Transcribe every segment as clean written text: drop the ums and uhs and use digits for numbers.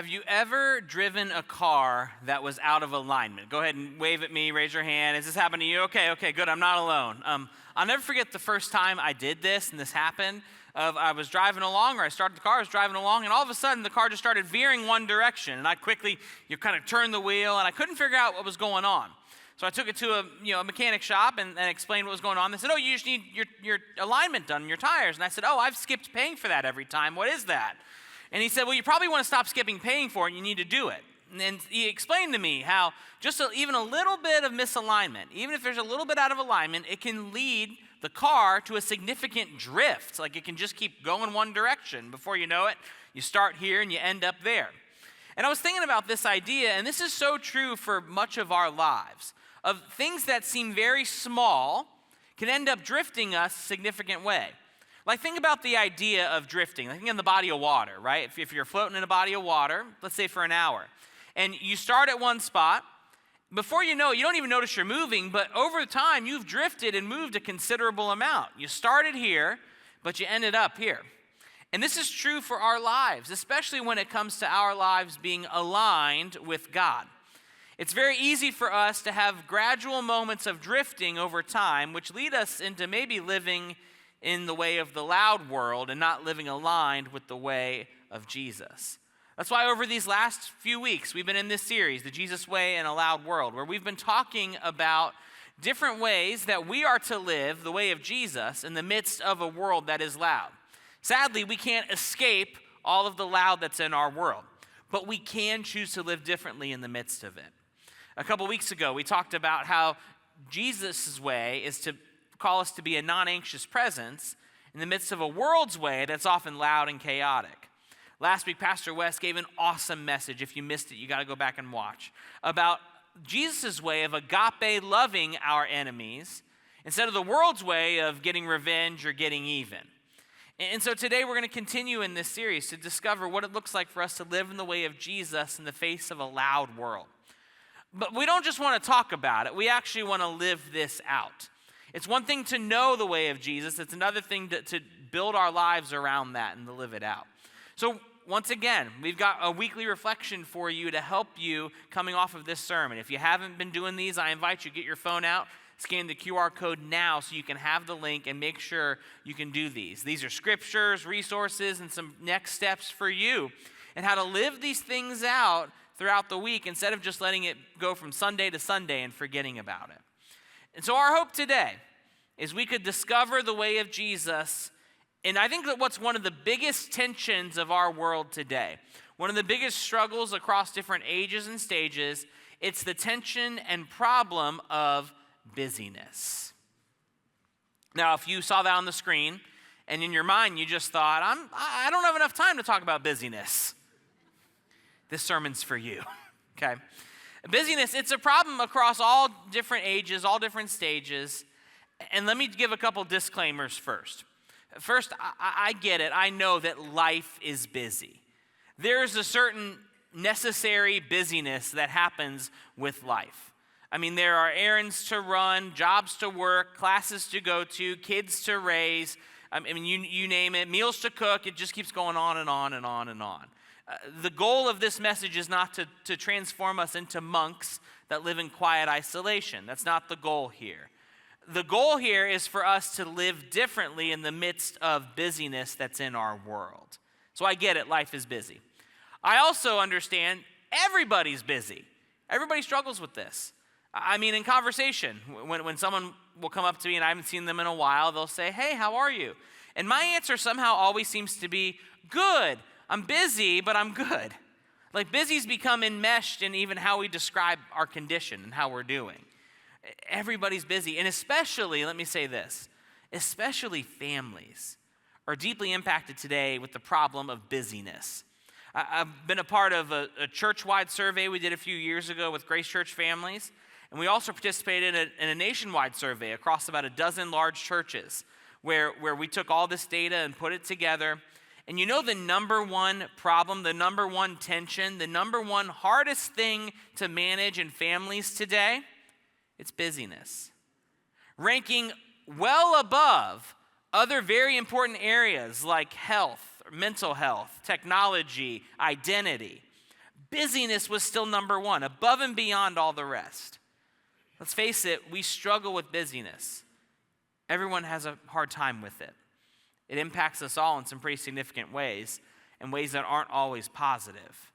Have you ever driven a car that was out of alignment? Go ahead and wave at me, raise your hand. Has this happened to you? Okay, good, I'm not alone. I'll never forget the first time I did this and this happened. I was driving along, or I started the car, I was driving along, and all of a sudden the car just started veering one direction. And I quickly, kind of turned the wheel, and I couldn't figure out what was going on. So I took it to a mechanic shop and explained what was going on. They said, oh, you just need your alignment done, your tires. And I said, oh, I've skipped paying for that every time. What is that? And he said, well, you probably want to stop skipping paying for it. You need to do it. And he explained to me how just even a little bit of misalignment, even if there's a little bit out of alignment, it can lead the car to a significant drift. Like it can just keep going one direction. Before you know it, you start here and you end up there. And I was thinking about this idea, and this is so true for much of our lives, of things that seem very small can end up drifting us a significant way. Like think about the idea of drifting. Like think in the body of water, right? If you're floating in a body of water, let's say for an hour, and you start at one spot, before you know it, you don't even notice you're moving, but over time you've drifted and moved a considerable amount. You started here, but you ended up here. And this is true for our lives, especially when it comes to our lives being aligned with God. It's very easy for us to have gradual moments of drifting over time, which lead us into maybe living in the way of the loud world and not living aligned with the way of Jesus. That's why over these last few weeks, we've been in this series, The Jesus Way in a Loud World, where we've been talking about different ways that we are to live the way of Jesus in the midst of a world that is loud. Sadly, we can't escape all of the loud that's in our world, but we can choose to live differently in the midst of it. A couple weeks ago, we talked about how Jesus' way is to call us to be a non-anxious presence in the midst of a world's way that's often loud and chaotic. Last week, Pastor Wes gave an awesome message. If you missed it, you got to go back and watch, about Jesus' way of agape loving our enemies instead of the world's way of getting revenge or getting even. And so today we're going to continue in this series to discover what it looks like for us to live in the way of Jesus in the face of a loud world. But we don't just want to talk about it. We actually want to live this out. It's one thing to know the way of Jesus. It's another thing to build our lives around that and to live it out. So once again, we've got a weekly reflection for you to help you coming off of this sermon. If you haven't been doing these, I invite you to get your phone out, scan the QR code now so you can have the link and make sure you can do these. These are scriptures, resources, and some next steps for you and how to live these things out throughout the week instead of just letting it go from Sunday to Sunday and forgetting about it. And so our hope today is we could discover the way of Jesus. And I think that what's one of the biggest tensions of our world today, one of the biggest struggles across different ages and stages, it's the tension and problem of busyness. Now, if you saw that on the screen and in your mind you just thought, I don't have enough time to talk about busyness, this sermon's for you, okay? Busyness, it's a problem across all different ages, all different stages. And let me give a couple disclaimers first. First, I get it. I know that life is busy. There's a certain necessary busyness that happens with life. I mean, there are errands to run, jobs to work, classes to go to, kids to raise. I mean, you name it, meals to cook. It just keeps going on and on and on and on. The goal of this message is not to transform us into monks that live in quiet isolation. That's not the goal here. The goal here is for us to live differently in the midst of busyness that's in our world. So I get it, life is busy. I also understand everybody's busy. Everybody struggles with this. I mean, in conversation, when someone will come up to me and I haven't seen them in a while, they'll say, hey, how are you? And my answer somehow always seems to be, good. I'm busy, but I'm good. Like busy's become enmeshed in even how we describe our condition and how we're doing. Everybody's busy, and especially, let me say this, especially families are deeply impacted today with the problem of busyness. I've been a part of a church-wide survey we did a few years ago with Grace Church families, and we also participated in a nationwide survey across about a dozen large churches where we took all this data and put it together. And you know the number one problem, the number one tension, the number one hardest thing to manage in families today? It's busyness. Ranking well above other very important areas like health, mental health, technology, identity. busyness was still number one, above and beyond all the rest. Let's face it, we struggle with busyness. Everyone has a hard time with it. It impacts us all in some pretty significant ways, and ways that aren't always positive.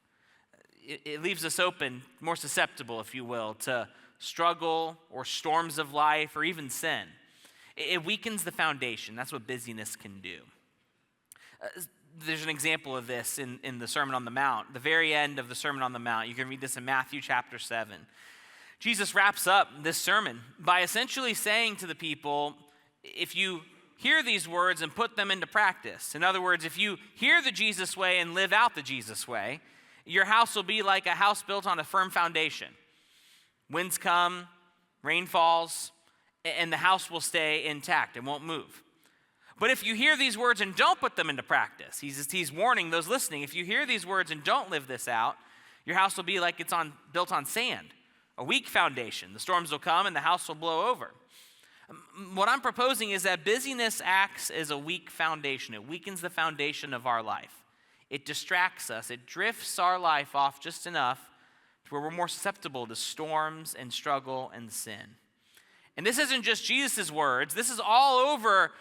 It leaves us open, more susceptible, if you will, to struggle or storms of life or even sin. It weakens the foundation. That's what busyness can do. There's an example of this in the Sermon on the Mount. The very end of the Sermon on the Mount, you can read this in Matthew chapter 7. Jesus wraps up this sermon by essentially saying to the people, if you hear these words and put them into practice, in other words, if you hear the Jesus way and live out the Jesus way, your house will be like a house built on a firm foundation. Winds come, rain falls, and the house will stay intact and won't move. But if you hear these words and don't put them into practice, he's warning those listening, if you hear these words and don't live this out, your house will be like it's built on sand, a weak foundation. The storms will come and the house will blow over. What I'm proposing is that busyness acts as a weak foundation. It weakens the foundation of our life. It distracts us. It drifts our life off just enough to where we're more susceptible to storms and struggle and sin. And this isn't just Jesus' words. This is all over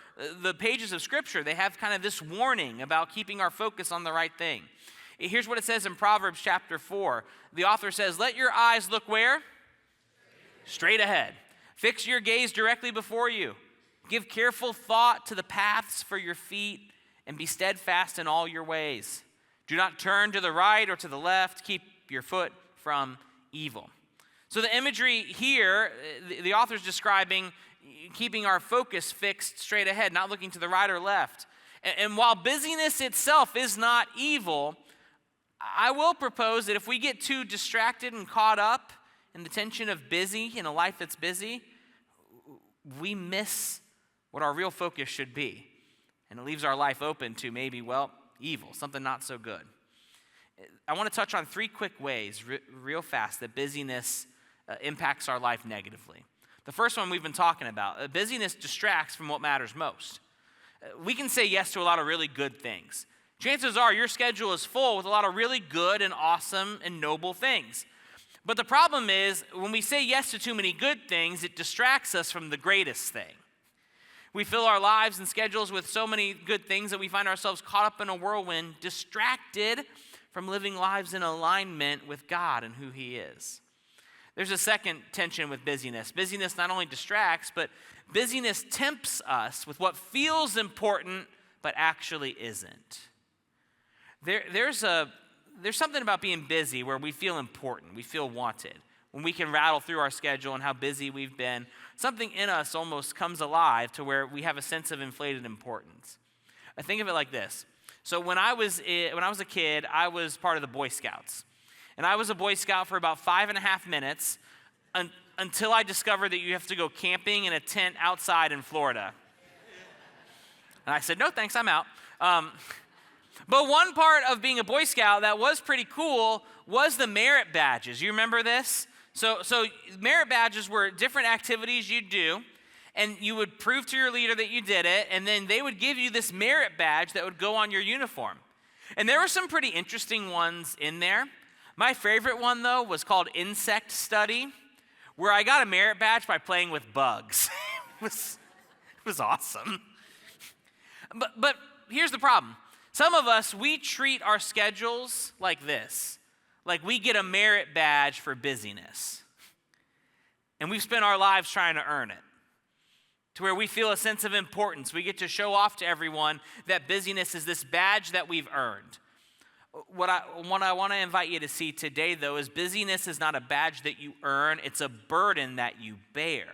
the pages of Scripture. They have kind of this warning about keeping our focus on the right thing. Here's what it says in Proverbs chapter 4. The author says, "Let your eyes look where? Straight ahead. Fix your gaze directly before you. Give careful thought to the paths for your feet, and be steadfast in all your ways. Do not turn to the right or to the left. Keep your foot from evil." So the imagery here, the author's describing keeping our focus fixed straight ahead, not looking to the right or left. And while busyness itself is not evil, I will propose that if we get too distracted and caught up in the tension of busy, in a life that's busy, we miss what our real focus should be. And it leaves our life open to maybe, evil, something not so good. I want to touch on three quick ways, real fast, that busyness impacts our life negatively. The first one we've been talking about. Busyness distracts from what matters most. We can say yes to a lot of really good things. Chances are your schedule is full with a lot of really good and awesome and noble things. But the problem is, when we say yes to too many good things, it distracts us from the greatest thing. We fill our lives and schedules with so many good things that we find ourselves caught up in a whirlwind, distracted from living lives in alignment with God and who He is. There's a second tension with busyness. Busyness not only distracts, but busyness tempts us with what feels important but actually isn't. There's something about being busy where we feel important, we feel wanted. When we can rattle through our schedule and how busy we've been, something in us almost comes alive to where we have a sense of inflated importance. I think of it like this. So when I was a kid, I was part of the Boy Scouts. And I was a Boy Scout for about 5.5 minutes until I discovered that you have to go camping in a tent outside in Florida. And I said, no thanks, I'm out. But one part of being a Boy Scout that was pretty cool was the merit badges. You remember this? So merit badges were different activities you'd do, and you would prove to your leader that you did it, and then they would give you this merit badge that would go on your uniform. And there were some pretty interesting ones in there. My favorite one, though, was called Insect Study, where I got a merit badge by playing with bugs. It was awesome. But here's the problem. Some of us, we treat our schedules like this. Like we get a merit badge for busyness. And we've spent our lives trying to earn it. To where we feel a sense of importance. We get to show off to everyone that busyness is this badge that we've earned. What I want to invite you to see today, though, is busyness is not a badge that you earn. It's a burden that you bear.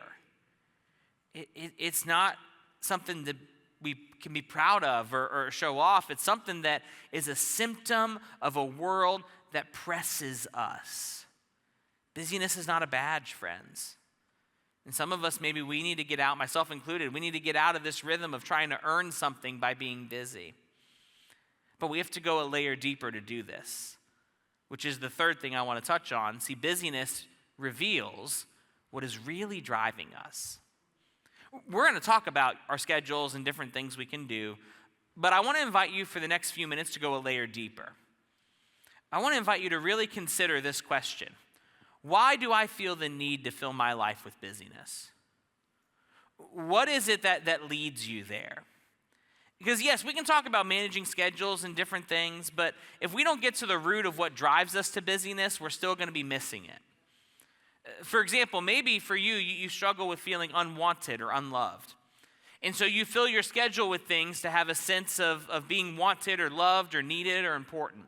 It's not something that we can be proud of or show off. It's something that is a symptom of a world that presses us. Busyness is not a badge, friends. And some of us, maybe we need to get out, myself included, we need to get out of this rhythm of trying to earn something by being busy. But we have to go a layer deeper to do this, which is the third thing I want to touch on. See, busyness reveals what is really driving us. We're going to talk about our schedules and different things we can do, but I want to invite you for the next few minutes to go a layer deeper. I want to invite you to really consider this question. Why do I feel the need to fill my life with busyness? What is it that leads you there? Because yes, we can talk about managing schedules and different things, but if we don't get to the root of what drives us to busyness, we're still going to be missing it. For example, maybe for you, you struggle with feeling unwanted or unloved. And so you fill your schedule with things to have a sense of being wanted or loved or needed or important.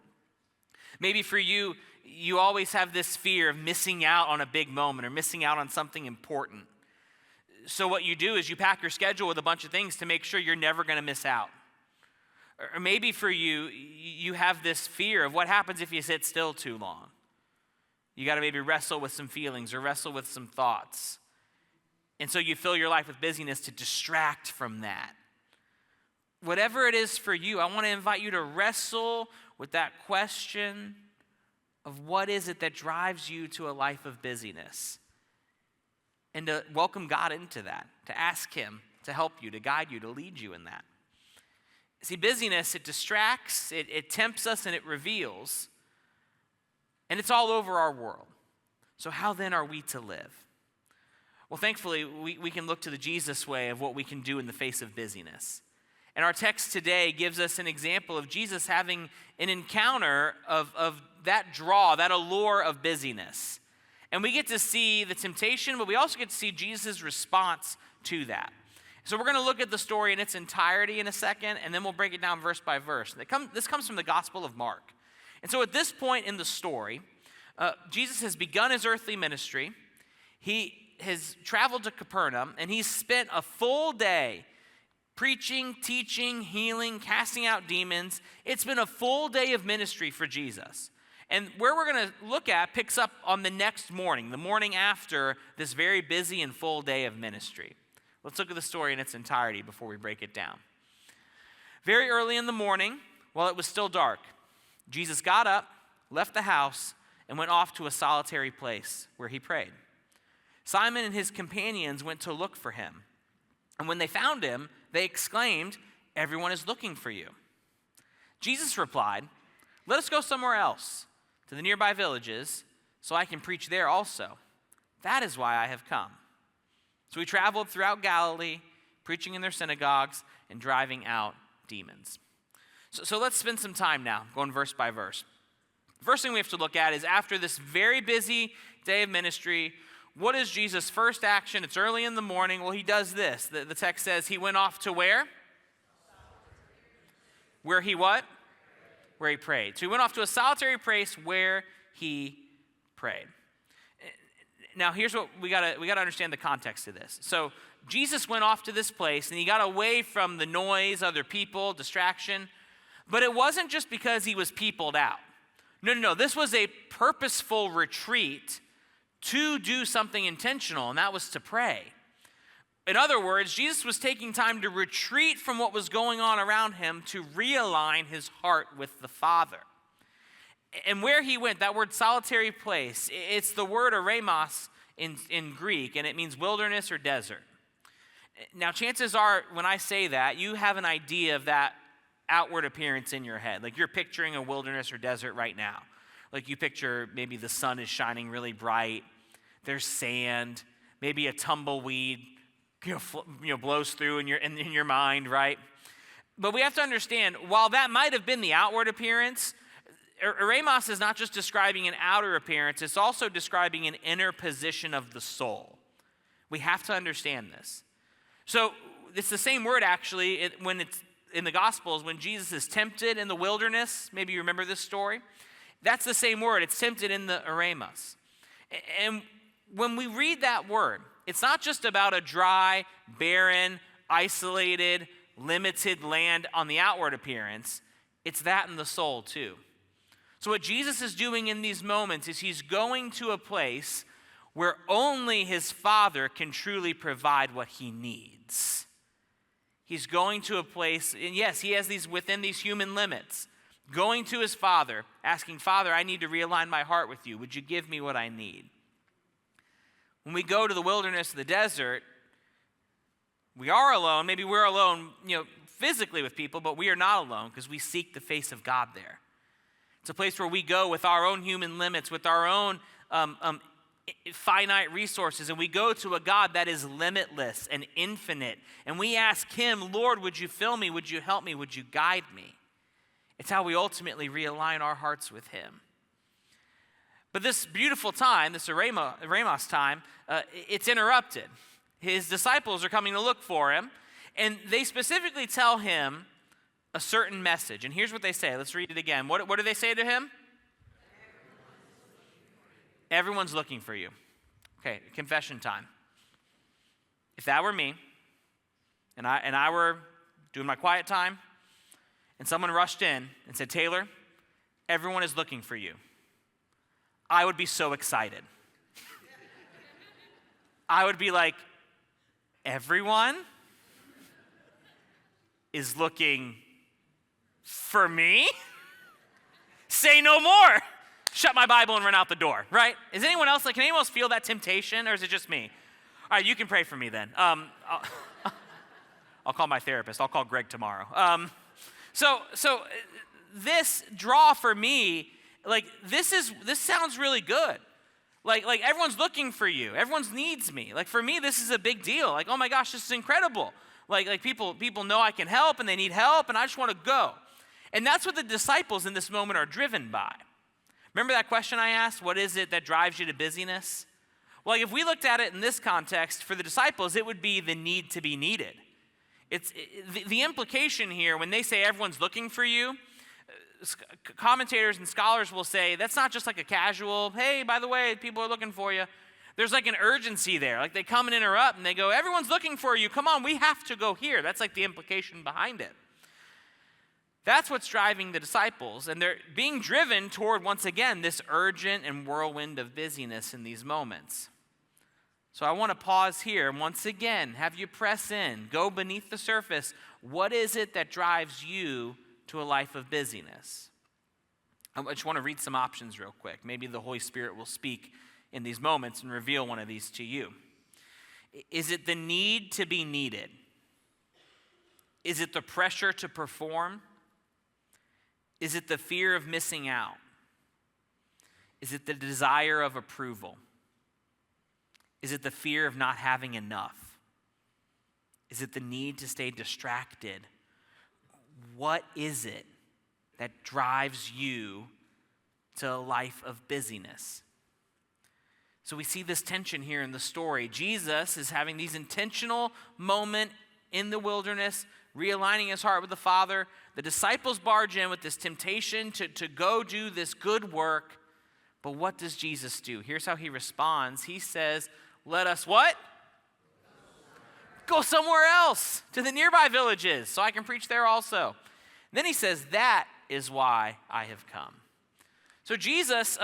Maybe for you, you always have this fear of missing out on a big moment or missing out on something important. So what you do is you pack your schedule with a bunch of things to make sure you're never going to miss out. Or maybe for you, you have this fear of what happens if you sit still too long. You got to maybe wrestle with some feelings or wrestle with some thoughts. And so you fill your life with busyness to distract from that. Whatever it is for you, I want to invite you to wrestle with that question of what is it that drives you to a life of busyness. And to welcome God into that, to ask him to help you, to guide you, to lead you in that. See, busyness, it distracts, it tempts us, and it reveals. And it's all over our world. So how then are we to live? Well, thankfully, we can look to the Jesus way of what we can do in the face of busyness. And our text today gives us an example of Jesus having an encounter of that draw, that allure of busyness. And we get to see the temptation, but we also get to see Jesus' response to that. So we're going to look at the story in its entirety in a second, and then we'll break it down verse by verse. This comes from the Gospel of Mark. And so at this point in the story, Jesus has begun his earthly ministry. He has traveled to Capernaum, and he's spent a full day preaching, teaching, healing, casting out demons. It's been a full day of ministry for Jesus. And where we're going to look at picks up on the next morning, the morning after this very busy and full day of ministry. Let's look at the story in its entirety before we break it down. Very early in the morning, while it was still dark, Jesus got up, left the house, and went off to a solitary place where he prayed. Simon and his companions went to look for him. And when they found him, they exclaimed, "Everyone is looking for you." Jesus replied, "Let us go somewhere else, to the nearby villages, so I can preach there also. That is why I have come." So he traveled throughout Galilee, preaching in their synagogues and driving out demons. So let's spend some time now, going verse by verse. The first thing we have to look at is after this very busy day of ministry, what is Jesus' first action? It's early in the morning. Well, he does this. The text says he went off to where? Where he what? Where he prayed. So he went off to a solitary place where he prayed. Now, here's what we gotta understand the context of this. So Jesus went off to this place, and he got away from the noise, other people, distraction. But it wasn't just because he was peopled out. No. This was a purposeful retreat to do something intentional, and that was to pray. In other words, Jesus was taking time to retreat from what was going on around him to realign his heart with the Father. And where he went, that word solitary place, it's the word eremos in Greek, and it means wilderness or desert. Now, chances are, when I say that, you have an idea of that outward appearance in your head. Like you're picturing a wilderness or desert right now. Like you picture maybe the sun is shining really bright, there's sand, maybe a tumbleweed blows through in your mind, right? But we have to understand, while that might have been the outward appearance, eremos is not just describing an outer appearance, it's also describing an inner position of the soul. We have to understand this. So it's the same word actually when it's in the Gospels, when Jesus is tempted in the wilderness. Maybe you remember this story. That's the same word. It's tempted in the eremos. And when we read that word, it's not just about a dry, barren, isolated, limited land on the outward appearance. It's that in the soul too. So what Jesus is doing in these moments is he's going to a place where only his Father can truly provide what he needs. He's going to a place, and yes, he has these within these human limits, going to his Father, asking, "Father, I need to realign my heart with you. Would you give me what I need?" When we go to the wilderness, the desert, we are alone. Maybe we're alone, physically with people, but we are not alone because we seek the face of God there. It's a place where we go with our own human limits, with our own finite resources, and we go to a God that is limitless and infinite, and we ask him, Lord, would you fill me? Would you help me? Would you guide me? It's how we ultimately realign our hearts with him. But this beautiful time, this Eremos time, it's interrupted. His disciples are coming to look for him, and they specifically tell him a certain message. And here's what they say. Let's read it again. What do they say to him? Everyone's looking for you. Okay, confession time. If that were me, and I were doing my quiet time, and someone rushed in and said, Taylor, everyone is looking for you, I would be so excited. I would be like, everyone is looking for me? Say no more. Shut my Bible and run out the door, right? Is anyone else, can anyone else feel that temptation, or is it just me? All right, you can pray for me then. I'll call my therapist. I'll call Greg tomorrow. So this draw for me, this sounds really good. Like everyone's looking for you. Everyone needs me. For me, this is a big deal. Oh my gosh, this is incredible. People know I can help and they need help, and I just want to go. And that's what the disciples in this moment are driven by. Remember that question I asked? What is it that drives you to busyness? Well, if we looked at it in this context, for the disciples, it would be the need to be needed. The implication here, when they say everyone's looking for you, commentators and scholars will say that's not just a casual, hey, by the way, people are looking for you. There's an urgency there. They come and interrupt and they go, everyone's looking for you. Come on, we have to go here. That's the implication behind it. That's what's driving the disciples, and they're being driven toward, once again, this urgent and whirlwind of busyness in these moments. So I want to pause here and once again have you press in, go beneath the surface. What is it that drives you to a life of busyness? I just want to read some options real quick. Maybe the Holy Spirit will speak in these moments and reveal one of these to you. Is it the need to be needed? Is it the pressure to perform? Is it the fear of missing out? Is it the desire of approval? Is it the fear of not having enough? Is it the need to stay distracted? What is it that drives you to a life of busyness? So we see this tension here in the story. Jesus is having these intentional moments in the wilderness, realigning his heart with the Father. The disciples barge in with this temptation to go do this good work. But what does Jesus do? Here's how he responds. He says, let us what? Go somewhere else, to the nearby villages, so I can preach there also. Then he says, that is why I have come. So Jesus,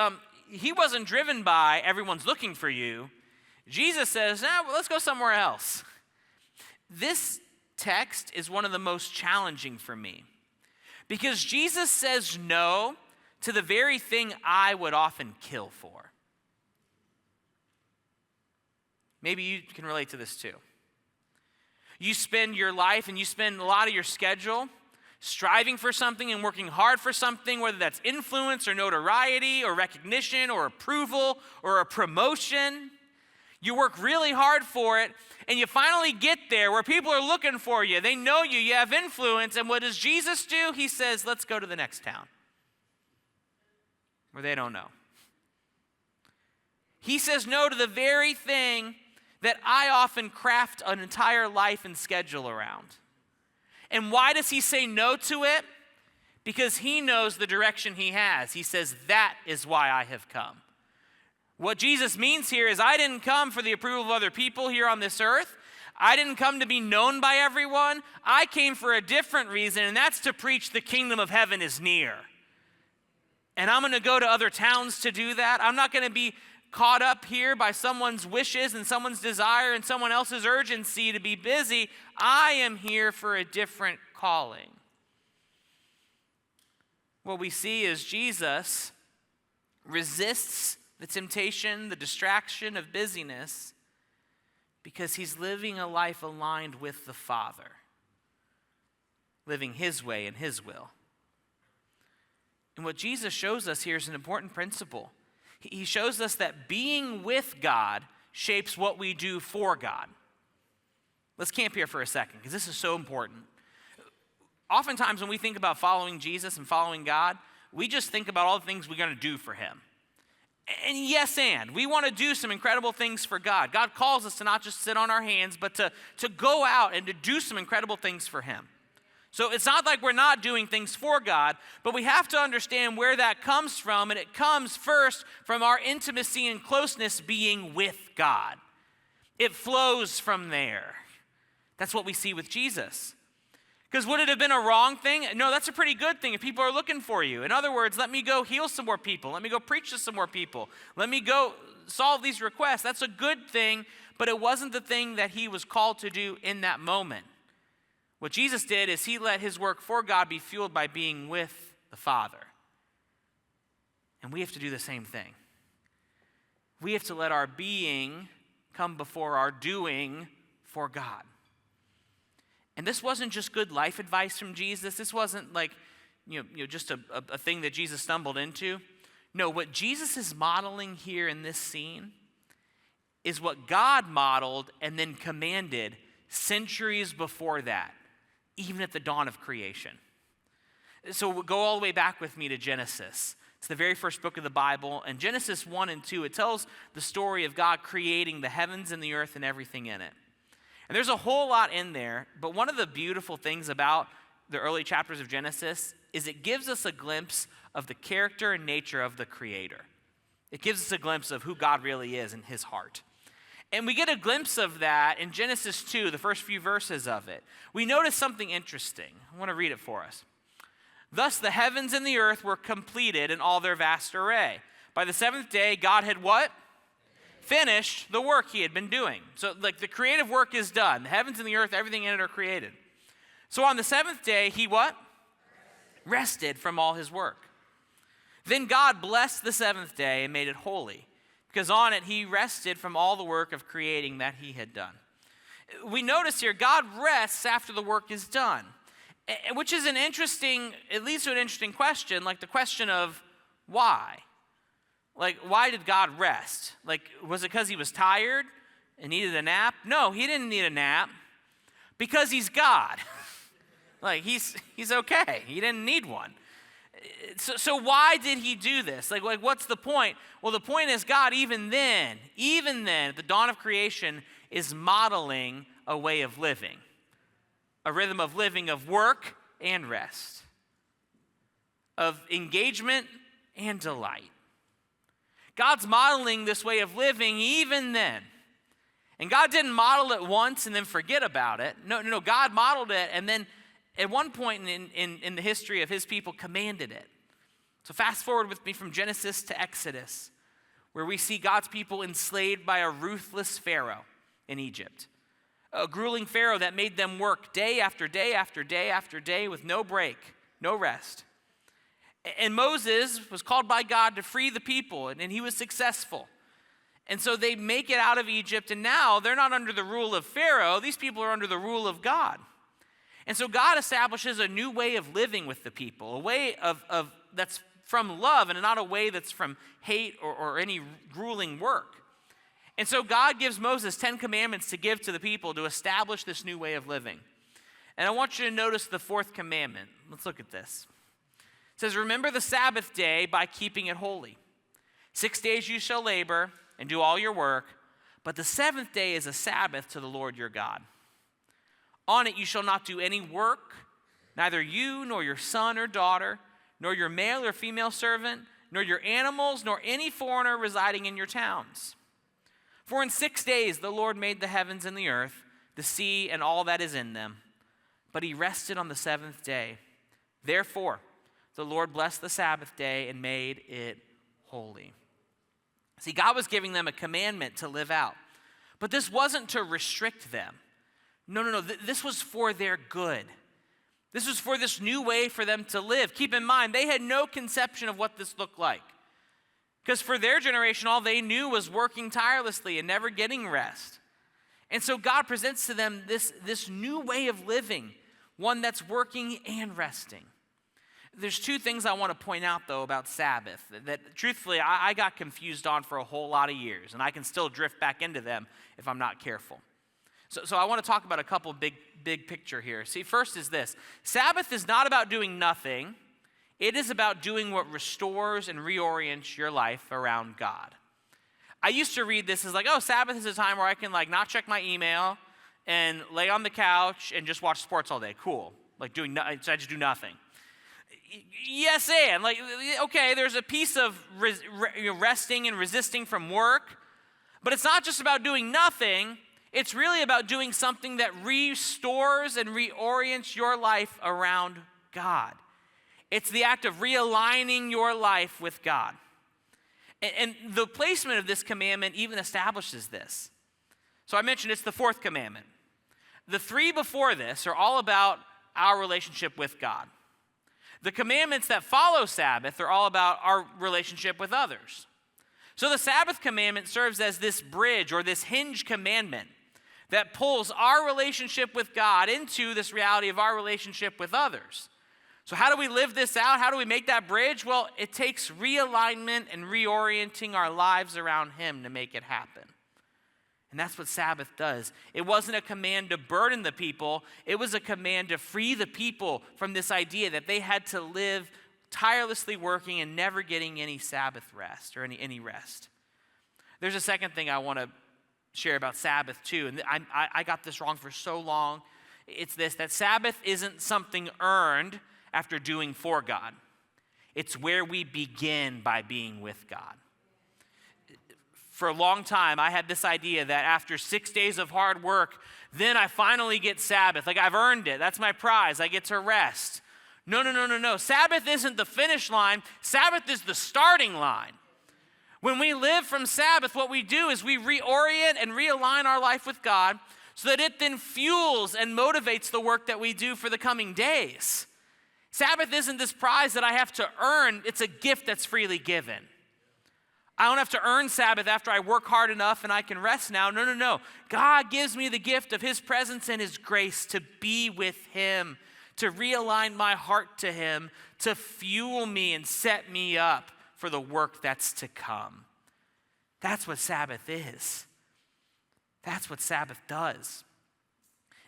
he wasn't driven by everyone's looking for you. Jesus says, let's go somewhere else. This text is one of the most challenging for me because Jesus says no to the very thing I would often kill for. Maybe you can relate to this too. You spend your life and you spend a lot of your schedule striving for something and working hard for something, whether that's influence or notoriety or recognition or approval or a promotion. You work really hard for it, and you finally get there where people are looking for you. They know you. You have influence. And what does Jesus do? He says, let's go to the next town where they don't know. He says no to the very thing that I often craft an entire life and schedule around. And why does he say no to it? Because he knows the direction he has. He says, that is why I have come. What Jesus means here is I didn't come for the approval of other people here on this earth. I didn't come to be known by everyone. I came for a different reason, and that's to preach the kingdom of heaven is near. And I'm going to go to other towns to do that. I'm not going to be caught up here by someone's wishes and someone's desire and someone else's urgency to be busy. I am here for a different calling. What we see is Jesus resists the temptation, the distraction of busyness, because he's living a life aligned with the Father, living his way and his will. And what Jesus shows us here is an important principle. He shows us that being with God shapes what we do for God. Let's camp here for a second, because this is so important. Oftentimes when we think about following Jesus and following God, we just think about all the things we're going to do for him. And yes, we want to do some incredible things for God. God calls us to not just sit on our hands, but to go out and to do some incredible things for him. So it's not like we're not doing things for God, but we have to understand where that comes from, and it comes first from our intimacy and closeness being with God. It flows from there. That's what we see with Jesus. Because would it have been a wrong thing? No, that's a pretty good thing if people are looking for you. In other words, let me go heal some more people. Let me go preach to some more people. Let me go solve these requests. That's a good thing, but it wasn't the thing that he was called to do in that moment. What Jesus did is he let his work for God be fueled by being with the Father. And we have to do the same thing. We have to let our being come before our doing for God. And this wasn't just good life advice from Jesus. This wasn't like, just a thing that Jesus stumbled into. No, what Jesus is modeling here in this scene is what God modeled and then commanded centuries before that, even at the dawn of creation. So go all the way back with me to Genesis. It's the very first book of the Bible. And Genesis 1 and 2, it tells the story of God creating the heavens and the earth and everything in it. And there's a whole lot in there, but one of the beautiful things about the early chapters of Genesis is it gives us a glimpse of the character and nature of the Creator. It gives us a glimpse of who God really is in his heart. And we get a glimpse of that in Genesis 2, the first few verses of it. We notice something interesting. I want to read it for us. Thus the heavens and the earth were completed in all their vast array. By the seventh day, God had what? Finished the work he had been doing. So the creative work is done. The heavens and the earth, everything in it are created. So on the seventh day, he what? Rested from all his work. Then God blessed the seventh day and made it holy, because on it he rested from all the work of creating that he had done. We notice here, God rests after the work is done, which is it leads to an interesting question, like the question of why? Why did God rest? Was it because he was tired and needed a nap? No, he didn't need a nap because he's God. He's okay. He didn't need one. So why did he do this? What's the point? Well, the point is God, even then, at the dawn of creation, is modeling a way of living, a rhythm of living of work and rest, of engagement and delight. God's modeling this way of living even then. And God didn't model it once and then forget about it. No, God modeled it and then at one point in the history of his people commanded it. So fast forward with me from Genesis to Exodus, where we see God's people enslaved by a ruthless Pharaoh in Egypt. A grueling Pharaoh that made them work day after day after day after day with no break, no rest. And Moses was called by God to free the people, and he was successful. And so they make it out of Egypt, and now they're not under the rule of Pharaoh. These people are under the rule of God. And so God establishes a new way of living with the people, a way of that's from love and not a way that's from hate or any grueling work. And so God gives Moses 10 commandments to give to the people to establish this new way of living. And I want you to notice the fourth commandment. Let's look at this. It says, remember the Sabbath day by keeping it holy. 6 days you shall labor and do all your work, but the seventh day is a Sabbath to the Lord your God. On it you shall not do any work, neither you nor your son or daughter, nor your male or female servant, nor your animals, nor any foreigner residing in your towns. For in 6 days the Lord made the heavens and the earth, the sea and all that is in them, but he rested on the seventh day. Therefore, the Lord blessed the Sabbath day and made it holy. See, God was giving them a commandment to live out. But this wasn't to restrict them. No. This was for their good. This was for this new way for them to live. Keep in mind, they had no conception of what this looked like. Because for their generation, all they knew was working tirelessly and never getting rest. And so God presents to them this new way of living, one that's working and resting. There's two things I want to point out, though, about Sabbath that truthfully I got confused on for a whole lot of years, and I can still drift back into them if I'm not careful. So I want to talk about a couple big picture here. See, first is this. Sabbath is not about doing nothing. It is about doing what restores and reorients your life around God. I used to read this as like, oh, Sabbath is a time where I can like not check my email and lay on the couch and just watch sports all day. Cool. Like so I just do nothing. Yes, and like, okay, there's a piece of resting and resisting from work, but it's not just about doing nothing. It's really about doing something that restores and reorients your life around God. It's the act of realigning your life with God. And the placement of this commandment even establishes this. So I mentioned it's the fourth commandment. The three before this are all about our relationship with God. The commandments that follow Sabbath are all about our relationship with others. So the Sabbath commandment serves as this bridge or this hinge commandment that pulls our relationship with God into this reality of our relationship with others. So how do we live this out? How do we make that bridge? Well, it takes realignment and reorienting our lives around Him to make it happen. And that's what Sabbath does. It wasn't a command to burden the people. It was a command to free the people from this idea that they had to live tirelessly working and never getting any Sabbath rest or any rest. There's a second thing I want to share about Sabbath too, and I got this wrong for so long. It's this, that Sabbath isn't something earned after doing for God. It's where we begin by being with God. For a long time, I had this idea that after 6 days of hard work, then I finally get Sabbath. Like I've earned it. That's my prize. I get to rest. No. Sabbath isn't the finish line. Sabbath is the starting line. When we live from Sabbath, what we do is we reorient and realign our life with God so that it then fuels and motivates the work that we do for the coming days. Sabbath isn't this prize that I have to earn. It's a gift that's freely given. I don't have to earn Sabbath after I work hard enough and I can rest now. No. God gives me the gift of His presence and His grace to be with Him, to realign my heart to Him, to fuel me and set me up for the work that's to come. That's what Sabbath is. That's what Sabbath does.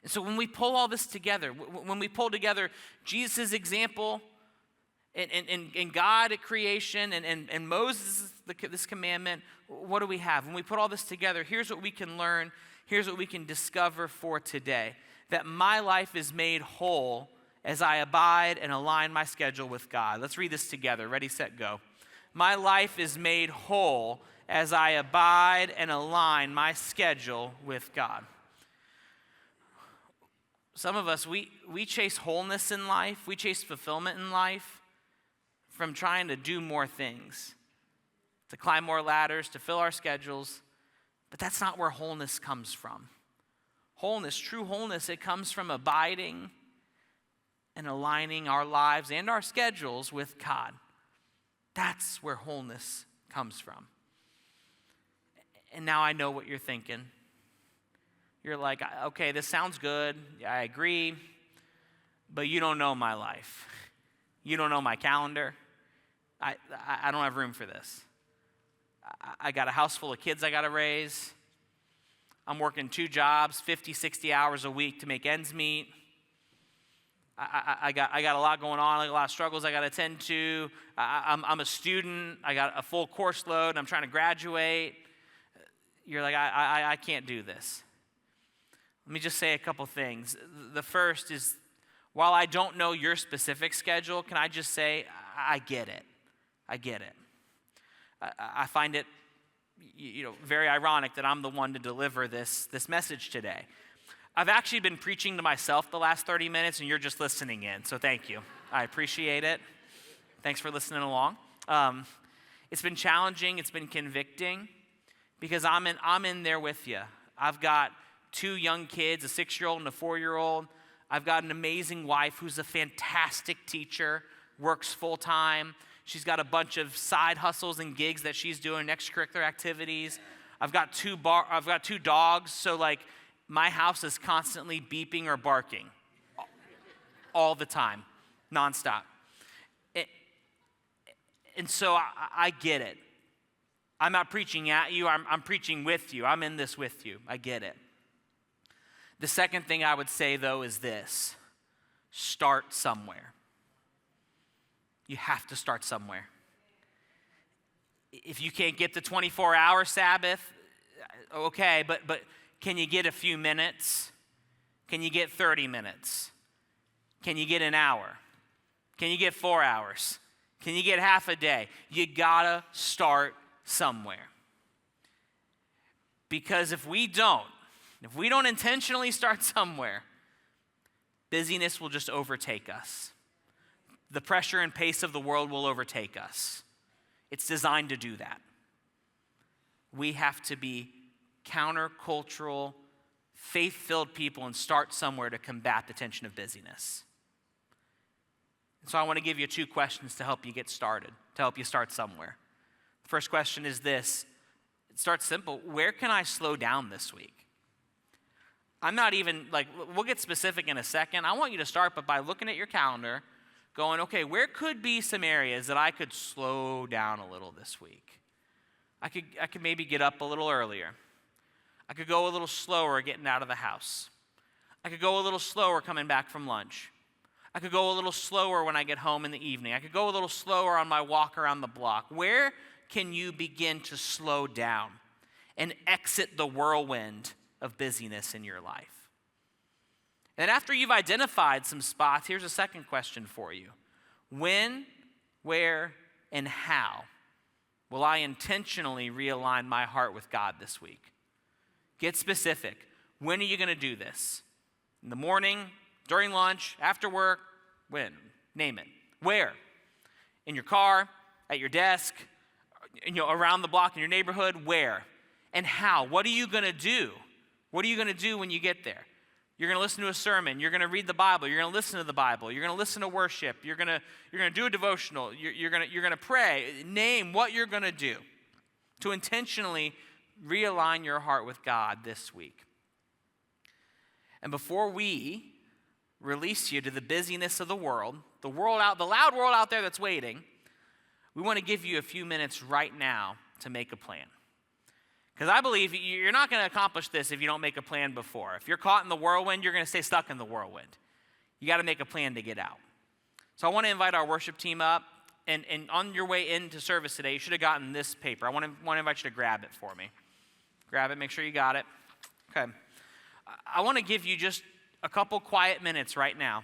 And so when we pull all this together, when we pull together Jesus' example and God at creation and Moses, this commandment, what do we have? When we put all this together, here's what we can learn. Here's what we can discover for today. That my life is made whole as I abide and align my schedule with God. Let's read this together. Ready, set, go. My life is made whole as I abide and align my schedule with God. Some of us, we chase wholeness in life. We chase fulfillment in life from trying to do more things, to climb more ladders, to fill our schedules. But that's not where wholeness comes from. Wholeness, true wholeness, it comes from abiding and aligning our lives and our schedules with God. That's where wholeness comes from. And now I know what you're thinking. You're like, okay, this sounds good. I agree. But you don't know my life. You don't know my calendar. I don't have room for this. I got a house full of kids I got to raise. I'm working 2 jobs, 50, 60 hours a week to make ends meet. I got a lot going on, a lot of struggles I got to attend to. I'm a student. I got a full course load, and I'm trying to graduate. You're like, I can't do this. Let me just say a couple things. The first is, while I don't know your specific schedule, can I just say, I get it. I get it. I find it, very ironic that I'm the one to deliver this message today. I've actually been preaching to myself the last 30 minutes, and you're just listening in, so thank you. I appreciate it. Thanks for listening along. It's been challenging. It's been convicting because I'm in there with you. I've got 2 young kids, a 6-year-old and a 4-year-old. I've got an amazing wife who's a fantastic teacher, works full-time. She's got a bunch of side hustles and gigs that she's doing, extracurricular activities. I've got 2 dogs, so like my house is constantly beeping or barking all the time, nonstop. And so I get it. I'm not preaching at you, I'm preaching with you. I'm in this with you. I get it. The second thing I would say, though, is this: start somewhere. You have to start somewhere. If you can't get the 24-hour Sabbath, okay, but can you get a few minutes? Can you get 30 minutes? Can you get an hour? Can you get 4 hours? Can you get half a day? You gotta start somewhere. Because if we don't intentionally start somewhere, busyness will just overtake us. The pressure and pace of the world will overtake us. It's designed to do that. We have to be countercultural, faith-filled people and start somewhere to combat the tension of busyness. And so I want to give you 2 questions to help you get started, to help you start somewhere. The first question is this. It starts simple. Where can I slow down this week? I'm not even, we'll get specific in a second. I want you to start, but by looking at your calendar, going, okay, where could be some areas that I could slow down a little this week? I could maybe get up a little earlier. I could go a little slower getting out of the house. I could go a little slower coming back from lunch. I could go a little slower when I get home in the evening. I could go a little slower on my walk around the block. Where can you begin to slow down and exit the whirlwind of busyness in your life? And after you've identified some spots, here's a second question for you. When, where, and how will I intentionally realign my heart with God this week? Get specific. When are you going to do this? In the morning, during lunch, after work? When? Name it. Where? In your car, at your desk, around the block in your neighborhood? Where? And how? What are you going to do? What are you going to do when you get there? You're going to listen to a sermon. You're going to read the Bible. You're going to listen to the Bible. You're going to listen to worship. You're going to do a devotional. You're going to pray. Name what you're going to do to intentionally realign your heart with God this week. And before we release you to the busyness of the world, the loud world out there that's waiting, we want to give you a few minutes right now to make a plan. Because I believe you're not going to accomplish this if you don't make a plan before. If you're caught in the whirlwind, you're going to stay stuck in the whirlwind. You got to make a plan to get out. So I want to invite our worship team up. And on your way into service today, you should have gotten this paper. I want to invite you to grab it for me. Grab it. Make sure you got it. Okay. I want to give you just a couple quiet minutes right now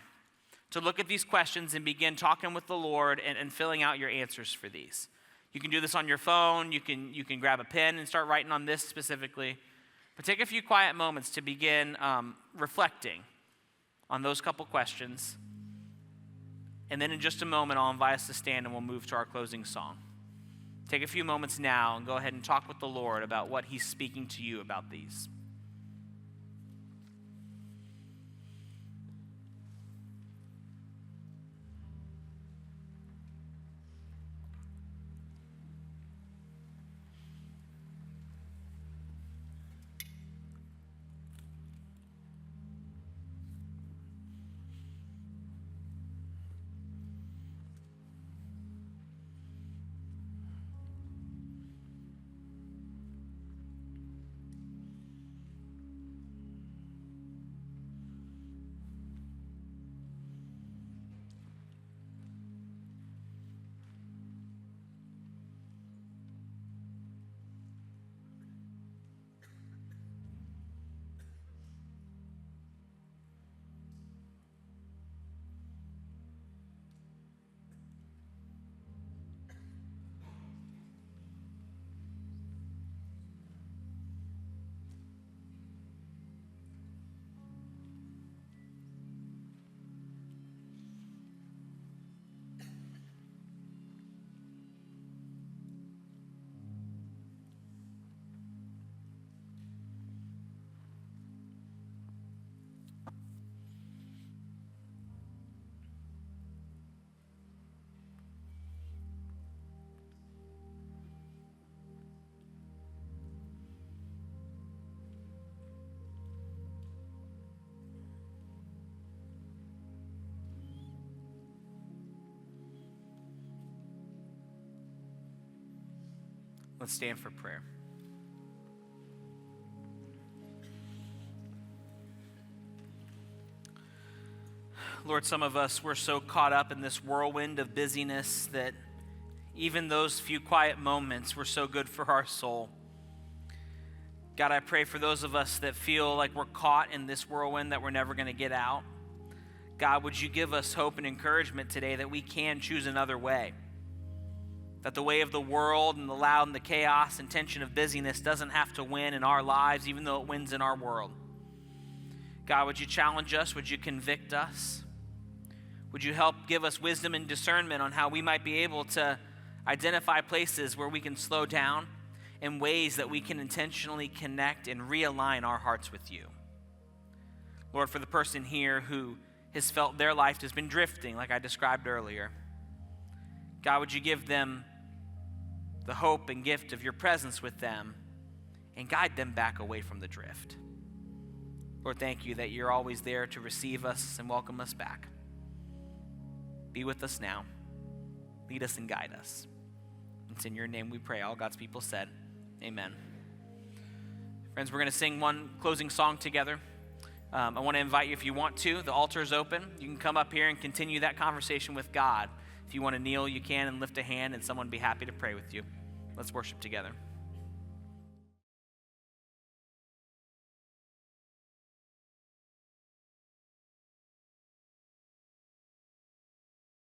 to look at these questions and begin talking with the Lord and filling out your answers for these. You can do this on your phone. You can grab a pen and start writing on this specifically. But take a few quiet moments to begin reflecting on those couple questions. And then in just a moment, I'll invite us to stand and we'll move to our closing song. Take a few moments now and go ahead and talk with the Lord about what He's speaking to you about these. Let's stand for prayer. Lord, some of us, we're so caught up in this whirlwind of busyness that even those few quiet moments were so good for our soul. God, I pray for those of us that feel like we're caught in this whirlwind that we're never going to get out. God, would you give us hope and encouragement today that we can choose another way? That the way of the world and the loud and the chaos and tension of busyness doesn't have to win in our lives, even though it wins in our world. God, would you challenge us? Would you convict us? Would you help give us wisdom and discernment on how we might be able to identify places where we can slow down and ways that we can intentionally connect and realign our hearts with you? Lord, for the person here who has felt their life has been drifting, like I described earlier, God, would you give them the hope and gift of your presence with them and guide them back away from the drift? Lord, thank you that you're always there to receive us and welcome us back. Be with us now. Lead us and guide us. It's in your name we pray. All God's people said, amen. Friends, we're going to sing one closing song together. I want to invite you, if you want to, the altar is open. You can come up here and continue that conversation with God. If you want to kneel, you can, and lift a hand, and someone will be happy to pray with you. Let's worship together.